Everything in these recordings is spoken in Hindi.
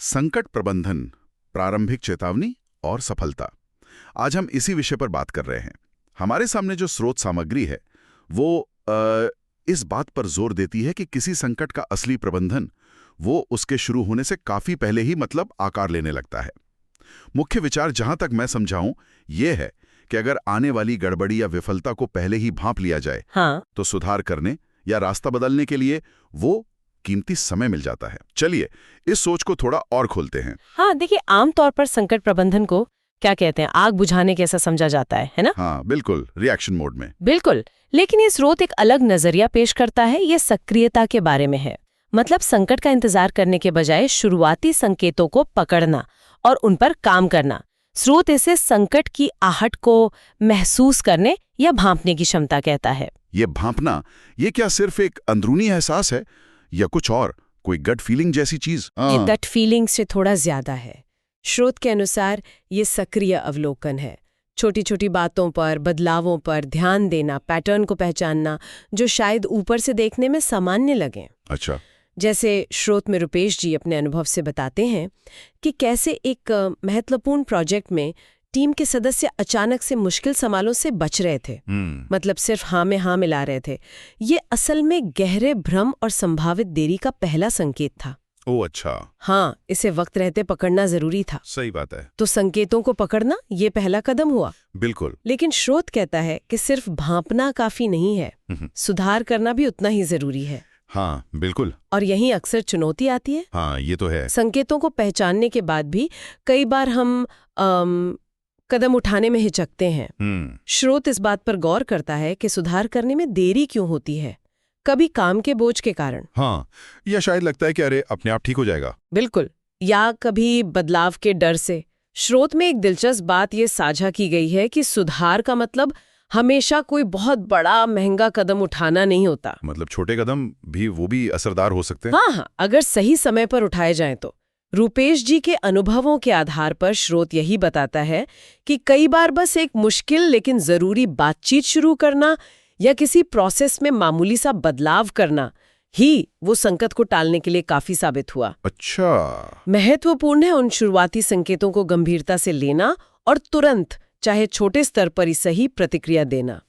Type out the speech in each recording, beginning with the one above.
संकट प्रबंधन, प्रारंभिक चेतावनी और सफलता। आज हम इसी विषय पर बात कर रहे हैं। हमारे सामने जो स्रोत सामग्री है वो इस बात पर जोर देती है कि किसी संकट का असली प्रबंधन वो उसके शुरू होने से काफी पहले ही आकार लेने लगता है। मुख्य विचार जहां तक मैं समझाऊं ये है कि अगर आने वाली गड़बड़ी या विफलता को पहले ही भांप लिया जाए, तो सुधार करने या रास्ता बदलने के लिए वो कीमती समय मिल जाता है। चलिए इस सोच को थोड़ा और खोलते हैं। हाँ, देखिए, आमतौर पर संकट प्रबंधन को क्या कहते हैं, आग बुझाने कैसा समझा जाता है ना? हाँ बिल्कुल, रिएक्शन मोड में। बिल्कुल, लेकिन ये स्रोत एक अलग नजरिया पेश करता है। ये सक्रियता के बारे में है। मतलब संकट का इंतजार करने के बजाय शुरुआती संकेतों को पकड़ना और उन पर काम करना। स्रोत इसे संकट की आहट को महसूस करने या भांपने की क्षमता कहता है। ये भांपना, ये क्या सिर्फ एक अंदरूनी एहसास है या कुछ और, कोई गट फीलिंग जैसी चीज? ये गट फीलिंग से थोड़ा ज्यादा है। स्रोत के अनुसार ये सक्रिय अवलोकन है। छोटी छोटी बातों पर, बदलावों पर ध्यान देना, पैटर्न को पहचानना जो शायद ऊपर से देखने में सामान्य लगे। अच्छा। जैसे स्रोत में रुपेश जी अपने अनुभव से बताते हैं कि कैसे एक महत्वपूर्ण प्रोजेक्ट में टीम के सदस्य अचानक से मुश्किल सवालों से बच रहे थे। मतलब सिर्फ हाँ में हाँ मिला रहे थे। ये असल में गहरे भ्रम और संभावित देरी का पहला संकेत था। ओह अच्छा। हाँ, इसे वक्त रहते पकड़ना जरूरी था। सही बात है। तो संकेतों को पकड़ना ये पहला कदम हुआ। बिल्कुल। लेकिन स्रोत कहता है कि सिर्फ भांपना काफी नहीं है, सुधार करना भी उतना ही जरूरी है। हाँ बिल्कुल। और यहीं अक्सर चुनौती आती है। हाँ ये तो है। संकेतों को पहचानने के बाद भी कई बार हम कदम उठाने में हिचकते हैं। स्रोत इस बात पर गौर करता है कि सुधार करने में देरी क्यों होती है। कभी काम के बोझ के कारण, हाँ, या शायद लगता है कि अरे अपने आप ठीक हो जाएगा। बिल्कुल, या कभी बदलाव के डर से। स्रोत में एक दिलचस्प बात ये साझा की गई है कि सुधार का मतलब हमेशा कोई बहुत बड़ा महंगा कदम उठाना नहीं होता। मतलब छोटे कदम भी वो भी असरदार हो सकते हैं। हाँ, अगर सही समय पर उठाए जाएं तो। रुपेश जी के अनुभवों के आधार पर स्रोत यही बताता है कि कई बार बस एक मुश्किल लेकिन जरूरी बातचीत शुरू करना या किसी प्रोसेस में मामूली सा बदलाव करना ही वो संकट को टालने के लिए काफी साबित हुआ। अच्छा। महत्वपूर्ण है उन शुरुआती संकेतों को गंभीरता से लेना और तुरंत, चाहे छोटे स्तर पर ही सही, प्रतिक्रिया देना।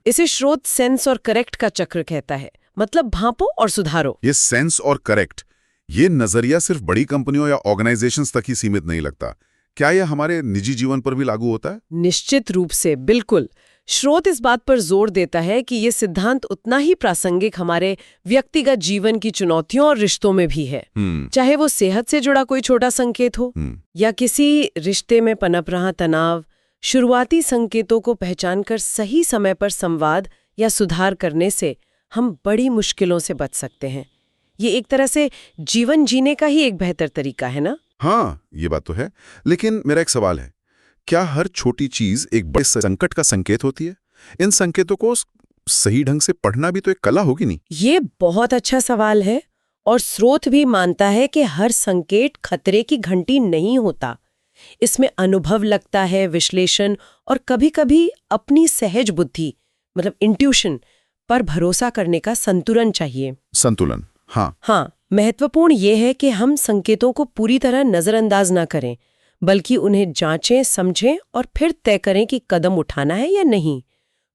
इसे स्रोत सेंस और करेक्ट का चक्र कहता है। मतलब भांपो और सुधारो। ये सेंस और करेक्ट, ये नजरिया सिर्फ बड़ी कंपनियों या ऑर्गेनाइजेशंस तक ही सीमित नहीं लगता। क्या यह हमारे निजी जीवन पर भी लागू होता है? निश्चित रूप से, बिल्कुल। स्रोत इस बात पर जोर देता है कि ये सिद्धांत उतना ही प्रासंगिक हमारे व्यक्तिगत जीवन की चुनौतियों और रिश्तों में भी है। चाहे वो सेहत से जुड़ा कोई छोटा संकेत हो या किसी रिश्ते में पनप रहा तनाव। शुरुआती संकेतों को पहचानकर सही समय पर संवाद या सुधार करने से हम बड़ी मुश्किलों से बच सकते हैं। ये एक तरह से जीवन जीने का ही एक बेहतर तरीका है ना? हाँ, ये बात तो है। लेकिन मेरा एक सवाल है, क्या हर छोटी चीज एक बड़े संकट का संकेत होती है? इन संकेतों को सही ढंग से पढ़ना भी तो एक कला होगी नहीं? ये बहुत अच्छा सवाल है। और स्रोत भी मानता है कि हर संकेत खतरे की घंटी नहीं होता। इसमें अनुभव लगता है, विश्लेषण और कभी-कभी अपनी सहज बुद्धि, मतलब इंट्यूशन पर भरोसा करने का संतुलन चाहिए। संतुलन, हाँ। महत्वपूर्ण ये है कि हम संकेतों को पूरी तरह नजरअंदाज ना करें, बल्कि उन्हें जांचें, समझें और फिर तय करें कि कदम उठाना है या नहीं।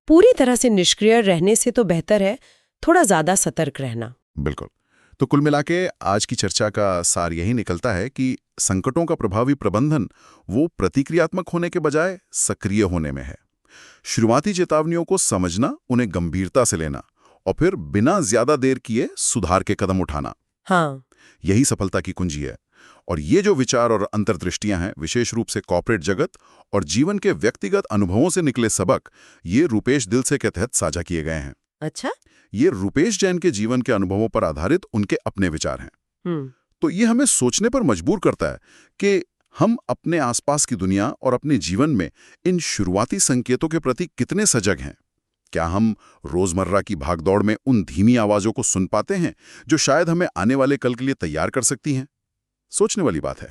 पूरी तरह से निष्क्रिय रहने से तो बेहतर है थोड़ा ज्यादा सतर्क रहना। बिल्कुल। तो कुल मिला के आज की चर्चा का सार यही निकलता है कि संकटों का प्रभावी प्रबंधन वो प्रतिक्रियात्मक होने के बजाय सक्रिय होने में है। शुरुआती चेतावनियों को समझना, उन्हें गंभीरता से लेना और फिर बिना ज्यादा देर किए सुधार के कदम उठाना। हाँ, यही सफलता की कुंजी है। और ये जो विचार और अंतर्दृष्टियां हैं, विशेष रूप से कॉर्पोरेट जगत और जीवन के व्यक्तिगत अनुभवों से निकले सबक, ये रुपेश दिलसे के तहत साझा किए गए हैं। अच्छा? ये रुपेश जैन के जीवन के अनुभवों पर आधारित उनके अपने विचार हैं। तो ये हमें सोचने पर मजबूर करता है कि हम अपने आसपास की दुनिया और अपने जीवन में इन शुरुआती संकेतों के प्रति कितने सजग हैं। क्या हम रोजमर्रा की भागदौड़ में उन धीमी आवाजों को सुन पाते हैं जो शायद हमें आने वाले कल के लिए तैयार कर सकती हैं? सोचने वाली बात है।